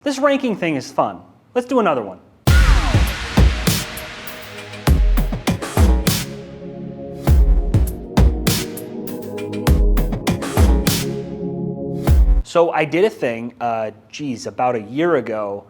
This ranking thing is fun. Let's do another one. So I did a thing, about a year ago.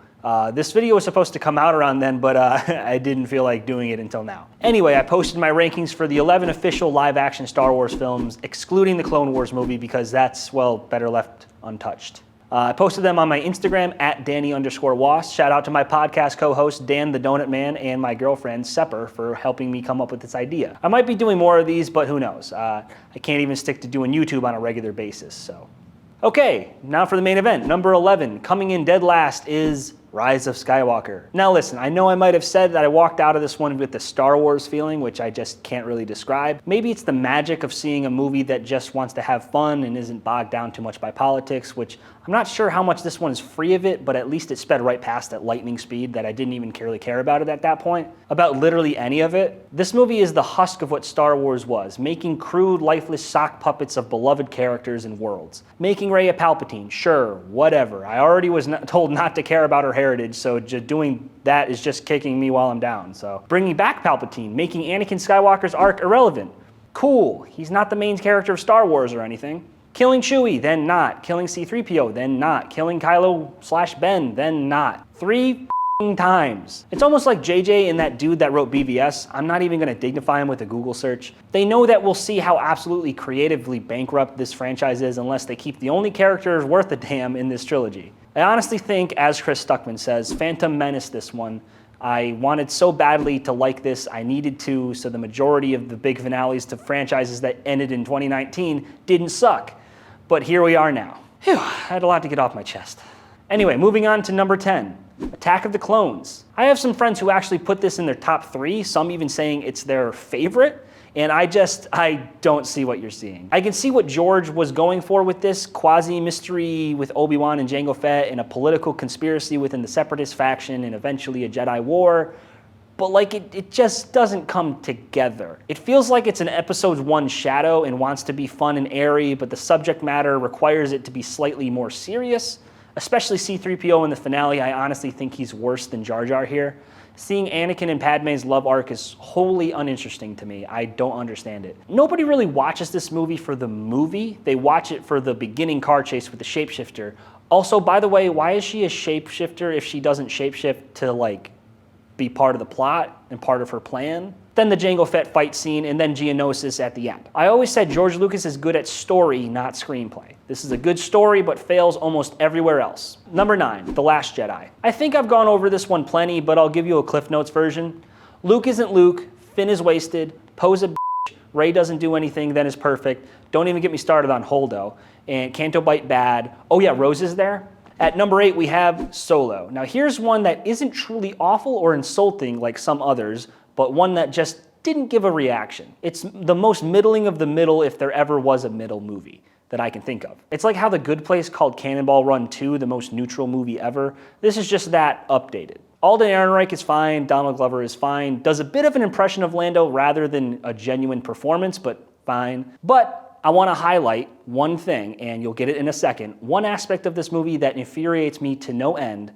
This video was supposed to come out around then, but I didn't feel like doing it until now. Anyway, I posted my rankings for the 11 official live-action Star Wars films, excluding the Clone Wars movie, because that's, well, better left untouched. I posted them on my Instagram, @Danny_Was. Shout out to my podcast co-host, Dan the Donut Man, and my girlfriend, Sepper, for helping me come up with this idea. I might be doing more of these, but who knows? I can't even stick to doing YouTube on a regular basis, so. Okay, now for the main event. Number 11, coming in dead last, is Rise of Skywalker. Now listen, I know I might have said that I walked out of this one with the Star Wars feeling, which I just can't really describe. Maybe it's the magic of seeing a movie that just wants to have fun and isn't bogged down too much by politics, which I'm not sure how much this one is free of it, but at least it sped right past at lightning speed that I didn't even really care about it at that point. About literally any of it. This movie is the husk of what Star Wars was, making crude, lifeless sock puppets of beloved characters and worlds. Making Rey a Palpatine, sure, whatever. I already was told not to care about her heritage, so just doing that is just kicking me while I'm down. So bringing back Palpatine, making Anakin Skywalker's arc irrelevant. Cool, he's not the main character of Star Wars or anything. Killing Chewie, then not. Killing C-3PO, then not. Killing Kylo/Ben, then not. 3 times. It's almost like JJ and that dude that wrote BVS. I'm not even gonna dignify him with a Google search. They know that we'll see how absolutely creatively bankrupt this franchise is unless they keep the only characters worth a damn in this trilogy. I honestly think, as Chris Stuckman says, Phantom Menace this one. I wanted so badly to like this, I needed to, so the majority of the big finales to franchises that ended in 2019 didn't suck. But here we are now. Phew, I had a lot to get off my chest. Anyway, moving on to number 10, Attack of the Clones. I have some friends who actually put this in their top 3, some even saying it's their favorite, and I don't see what you're seeing. I can see what George was going for with this, quasi-mystery with Obi-Wan and Jango Fett, and a political conspiracy within the Separatist faction, and eventually a Jedi war. But like it just doesn't come together. It feels like it's an episode 1 shadow and wants to be fun and airy, but the subject matter requires it to be slightly more serious. Especially C-3PO in the finale, I honestly think he's worse than Jar Jar here. Seeing Anakin and Padme's love arc is wholly uninteresting to me. I don't understand it. Nobody really watches this movie for the movie. They watch it for the beginning car chase with the shapeshifter. Also, by the way, why is she a shapeshifter if she doesn't shapeshift to like be part of the plot and part of her plan? Then the Jango Fett fight scene, and then Geonosis at the end. I always said George Lucas is good at story, not screenplay. This is a good story, but fails almost everywhere else. Number 9, The Last Jedi. I think I've gone over this one plenty, but I'll give you a Cliff Notes version. Luke isn't Luke, Finn is wasted, Poe's a bitch, Rey doesn't do anything, then is perfect. Don't even get me started on Holdo. And Canto Bight bad. Oh yeah, Rose is there. At number 8, we have Solo. Now here's one that isn't truly awful or insulting like some others, but one that just didn't give a reaction. It's the most middling of the middle if there ever was a middle movie that I can think of. It's like how The Good Place called Cannonball Run 2 the most neutral movie ever. This is just that updated. Alden Ehrenreich is fine, Donald Glover is fine, does a bit of an impression of Lando rather than a genuine performance, but fine. But I want to highlight one thing, and you'll get it in a second, one aspect of this movie that infuriates me to no end.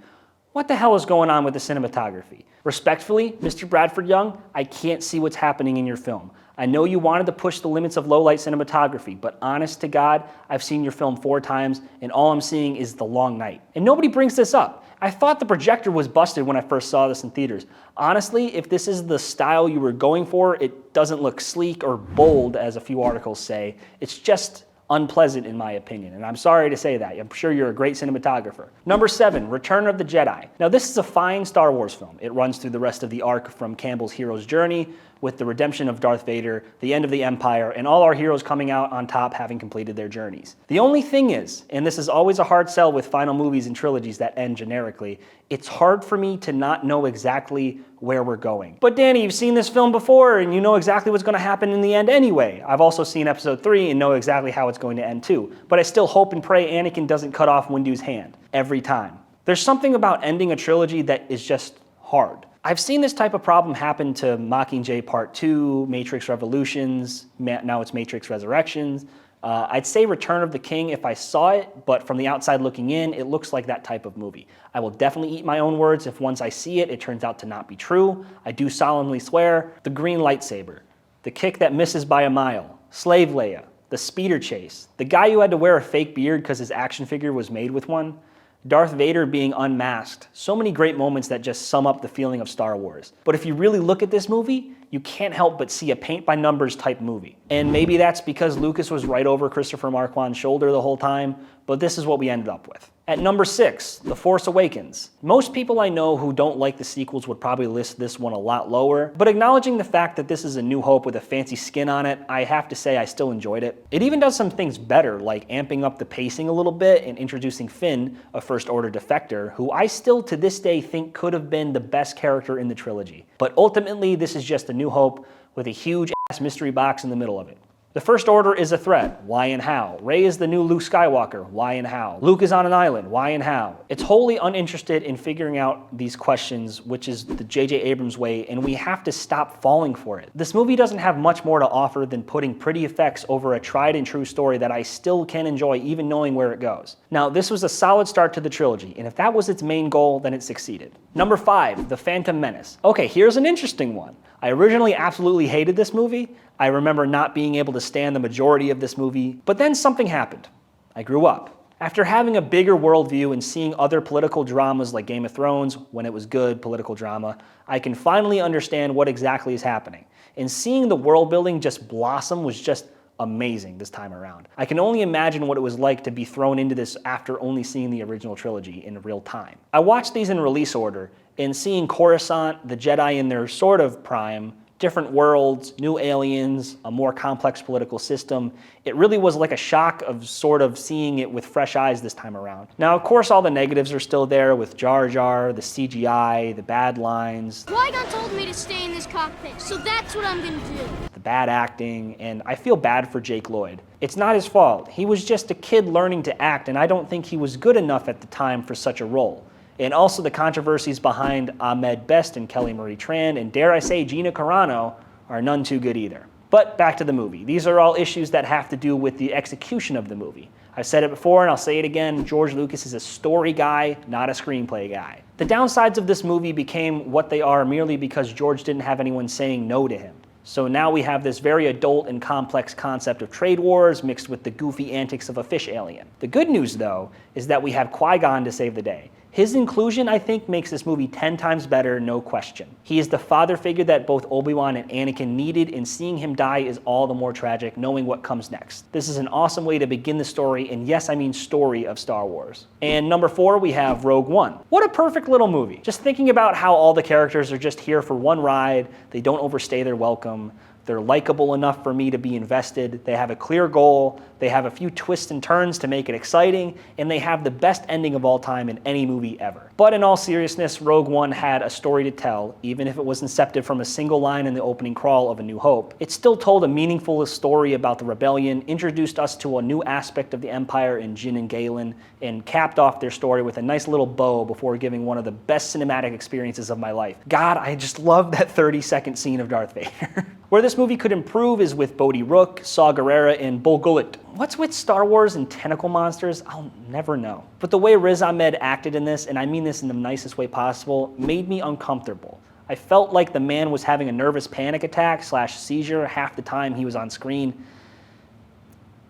What the hell is going on with the cinematography? Respectfully, Mr. Bradford Young, I can't see what's happening in your film. I know you wanted to push the limits of low-light cinematography, but honest to God, I've seen your film 4 times, and all I'm seeing is The Long Night. And nobody brings this up. I thought the projector was busted when I first saw this in theaters. Honestly, if this is the style you were going for, it doesn't look sleek or bold, as a few articles say. It's just unpleasant in my opinion, and I'm sorry to say that. I'm sure you're a great cinematographer. Number 7, Return of the Jedi. Now this is a fine Star Wars film. It runs through the rest of the arc from Campbell's hero's journey with the redemption of Darth Vader, the end of the Empire, and all our heroes coming out on top having completed their journeys. The only thing is, and this is always a hard sell with final movies and trilogies that end generically, it's hard for me to not know exactly where we're going. But Danny, you've seen this film before and you know exactly what's going to happen in the end anyway. I've also seen episode 3 and know exactly how it's going to end too. But I still hope and pray Anakin doesn't cut off Windu's hand every time. There's something about ending a trilogy that is just hard. I've seen this type of problem happen to Mockingjay Part 2, Matrix Revolutions, now it's Matrix Resurrections. I'd say Return of the King if I saw it, but from the outside looking in, it looks like that type of movie. I will definitely eat my own words if once I see it, it turns out to not be true. I do solemnly swear, the green lightsaber, the kick that misses by a mile, Slave Leia, the speeder chase, the guy who had to wear a fake beard because his action figure was made with one, Darth Vader being unmasked. So many great moments that just sum up the feeling of Star Wars. But if you really look at this movie, you can't help but see a paint-by-numbers type movie. And maybe that's because Lucas was right over Christopher Marquand's shoulder the whole time, but this is what we ended up with. At number 6, The Force Awakens. Most people I know who don't like the sequels would probably list this one a lot lower, but acknowledging the fact that this is a New Hope with a fancy skin on it, I have to say I still enjoyed it. It even does some things better, like amping up the pacing a little bit and introducing Finn, a First Order defector, who I still to this day think could have been the best character in the trilogy. But ultimately, this is just a New Hope with a huge ass mystery box in the middle of it. The First Order is a threat. Why and how? Rey is the new Luke Skywalker. Why and how? Luke is on an island. Why and how? It's wholly uninterested in figuring out these questions, which is the J.J. Abrams way, and we have to stop falling for it. This movie doesn't have much more to offer than putting pretty effects over a tried and true story that I still can enjoy even knowing where it goes. Now, this was a solid start to the trilogy, and if that was its main goal, then it succeeded. Number 5, The Phantom Menace. Okay, here's an interesting one. I originally absolutely hated this movie. I remember not being able to stand the majority of this movie, but then something happened. I grew up. After having a bigger worldview and seeing other political dramas like Game of Thrones, when it was good political drama, I can finally understand what exactly is happening. And seeing the world building just blossom was just amazing this time around. I can only imagine what it was like to be thrown into this after only seeing the original trilogy in real time. I watched these in release order, and seeing Coruscant, the Jedi in their sort of prime, different worlds, new aliens, a more complex political system. It really was like a shock of sort of seeing it with fresh eyes this time around. Now, of course, all the negatives are still there with Jar Jar, the CGI, the bad lines. Qui-Gon told me to stay in this cockpit, so that's what I'm gonna do. The bad acting, and I feel bad for Jake Lloyd. It's not his fault. He was just a kid learning to act, and I don't think he was good enough at the time for such a role. And also the controversies behind Ahmed Best and Kelly Marie Tran, and dare I say Gina Carano, are none too good either. But back to the movie. These are all issues that have to do with the execution of the movie. I've said it before and I'll say it again, George Lucas is a story guy, not a screenplay guy. The downsides of this movie became what they are merely because George didn't have anyone saying no to him. So now we have this very adult and complex concept of trade wars mixed with the goofy antics of a fish alien. The good news, though, is that we have Qui-Gon to save the day. His inclusion, I think, makes this movie 10 times better, no question. He is the father figure that both Obi-Wan and Anakin needed, and seeing him die is all the more tragic, knowing what comes next. This is an awesome way to begin the story, and yes, I mean story of Star Wars. And number 4, we have Rogue One. What a perfect little movie. Just thinking about how all the characters are just here for one ride, they don't overstay their welcome, they're likable enough for me to be invested, they have a clear goal, they have a few twists and turns to make it exciting, and they have the best ending of all time in any movie ever. But in all seriousness, Rogue One had a story to tell, even if it was incepted from a single line in the opening crawl of A New Hope. It still told a meaningful story about the rebellion, introduced us to a new aspect of the Empire in Jyn and Galen, and capped off their story with a nice little bow before giving one of the best cinematic experiences of my life. God, I just love that 30-second scene of Darth Vader. Where this movie could improve is with Bodhi Rook, Saw Gerrera, and Bol Gullet. What's with Star Wars and tentacle monsters? I'll never know. But the way Riz Ahmed acted in this, and I mean this in the nicest way possible, made me uncomfortable. I felt like the man was having a nervous panic attack / seizure half the time he was on screen.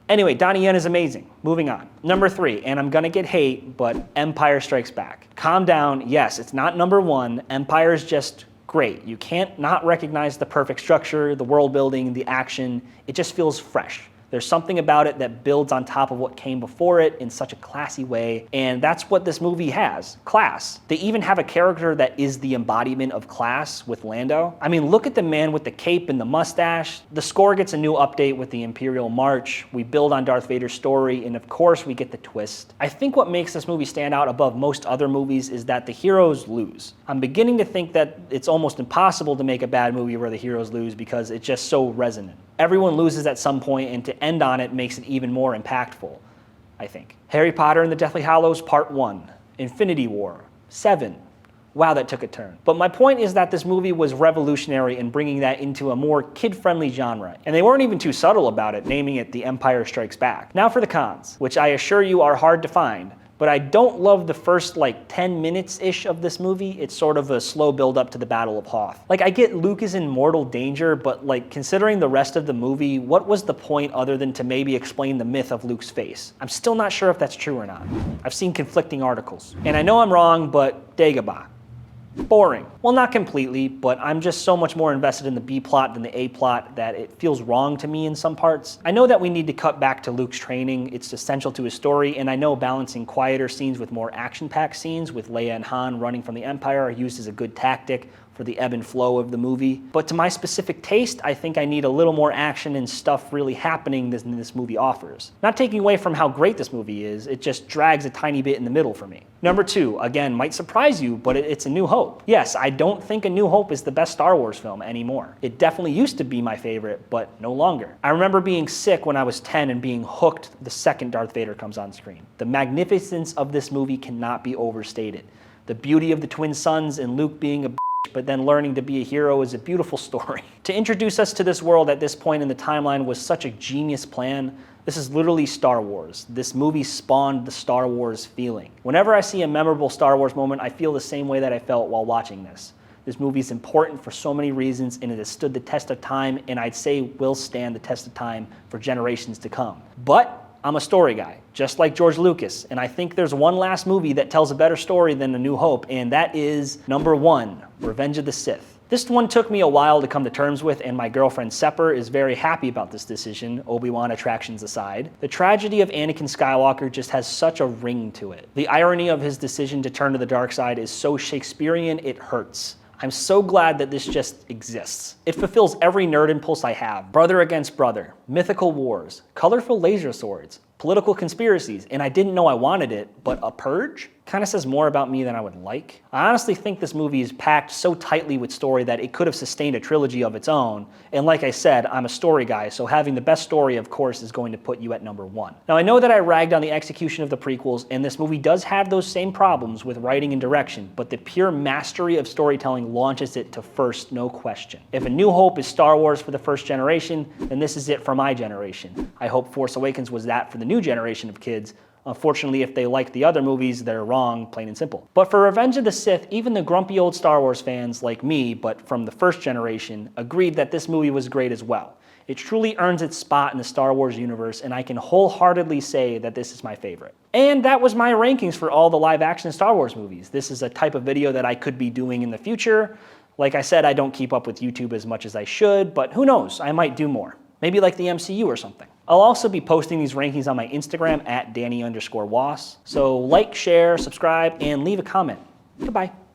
Anyway, Donnie Yen is amazing. Moving on. Number 3, and I'm gonna get hate, but Empire Strikes Back. Calm down. Yes, it's not number 1. Empire is just great. You can't not recognize the perfect structure, the world building, the action. It just feels fresh. There's something about it that builds on top of what came before it in such a classy way, and that's what this movie has, class. They even have a character that is the embodiment of class with Lando. I mean, look at the man with the cape and the mustache. The score gets a new update with the Imperial March. We build on Darth Vader's story, and of course we get the twist. I think what makes this movie stand out above most other movies is that the heroes lose. I'm beginning to think that it's almost impossible to make a bad movie where the heroes lose because it's just so resonant. Everyone loses at some point, and to end on it makes it even more impactful, I think. Harry Potter and the Deathly Hallows Part 1, Infinity War, 7, Wow, that took a turn. But my point is that this movie was revolutionary in bringing that into a more kid-friendly genre, and they weren't even too subtle about it, naming it The Empire Strikes Back. Now for the cons, which I assure you are hard to find, but I don't love the first 10 minutes-ish of this movie. It's sort of a slow build-up to the Battle of Hoth. I get Luke is in mortal danger, but considering the rest of the movie, what was the point other than to maybe explain the myth of Luke's face? I'm still not sure if that's true or not. I've seen conflicting articles. And I know I'm wrong, but Dagobah. Boring. Well, not completely, but I'm just so much more invested in the B plot than the A plot that it feels wrong to me in some parts. I know that we need to cut back to Luke's training. It's essential to his story, and I know balancing quieter scenes with more action-packed scenes with Leia and Han running from the Empire are used as a good tactic for the ebb and flow of the movie. But to my specific taste, I think I need a little more action and stuff really happening than this movie offers. Not taking away from how great this movie is, it just drags a tiny bit in the middle for me. Number 2, again, might surprise you, but it's A New Hope. Yes, I don't think A New Hope is the best Star Wars film anymore. It definitely used to be my favorite, but no longer. I remember being sick when I was 10 and being hooked the second Darth Vader comes on screen. The magnificence of this movie cannot be overstated. The beauty of the twin sons and Luke being a but then learning to be a hero is a beautiful story. To introduce us to this world at this point in the timeline was such a genius plan. This is literally Star Wars. This movie spawned the Star Wars feeling. Whenever I see a memorable Star Wars moment, I feel the same way that I felt while watching this. This movie is important for so many reasons, and it has stood the test of time, and I'd say will stand the test of time for generations to come. But I'm a story guy, just like George Lucas, and I think there's one last movie that tells a better story than A New Hope, and that is number 1, Revenge of the Sith. This one took me a while to come to terms with, and my girlfriend Sepper is very happy about this decision, Obi-Wan attractions aside. The tragedy of Anakin Skywalker just has such a ring to it. The irony of his decision to turn to the dark side is so Shakespearean it hurts. I'm so glad that this just exists. It fulfills every nerd impulse I have. Brother against brother, mythical wars, colorful laser swords, political conspiracies, and I didn't know I wanted it, but a purge? Kind of says more about me than I would like. I honestly think this movie is packed so tightly with story that it could have sustained a trilogy of its own, and like I said, I'm a story guy, so having the best story, of course, is going to put you at number 1. Now, I know that I ragged on the execution of the prequels, and this movie does have those same problems with writing and direction, but the pure mastery of storytelling launches it to first, no question. If A New Hope is Star Wars for the first generation, then this is it for my generation. I hope Force Awakens was that for the new generation of kids. Unfortunately, if they like the other movies, they're wrong, plain and simple. But for Revenge of the Sith, even the grumpy old Star Wars fans like me, but from the first generation, agreed that this movie was great as well. It truly earns its spot in the Star Wars universe, and I can wholeheartedly say that this is my favorite. And that was my rankings for all the live-action Star Wars movies. This is a type of video that I could be doing in the future. Like I said, I don't keep up with YouTube as much as I should, but who knows, I might do more. Maybe like the MCU or something. I'll also be posting these rankings on my Instagram at Danny_Was. So like, share, subscribe, and leave a comment. Goodbye.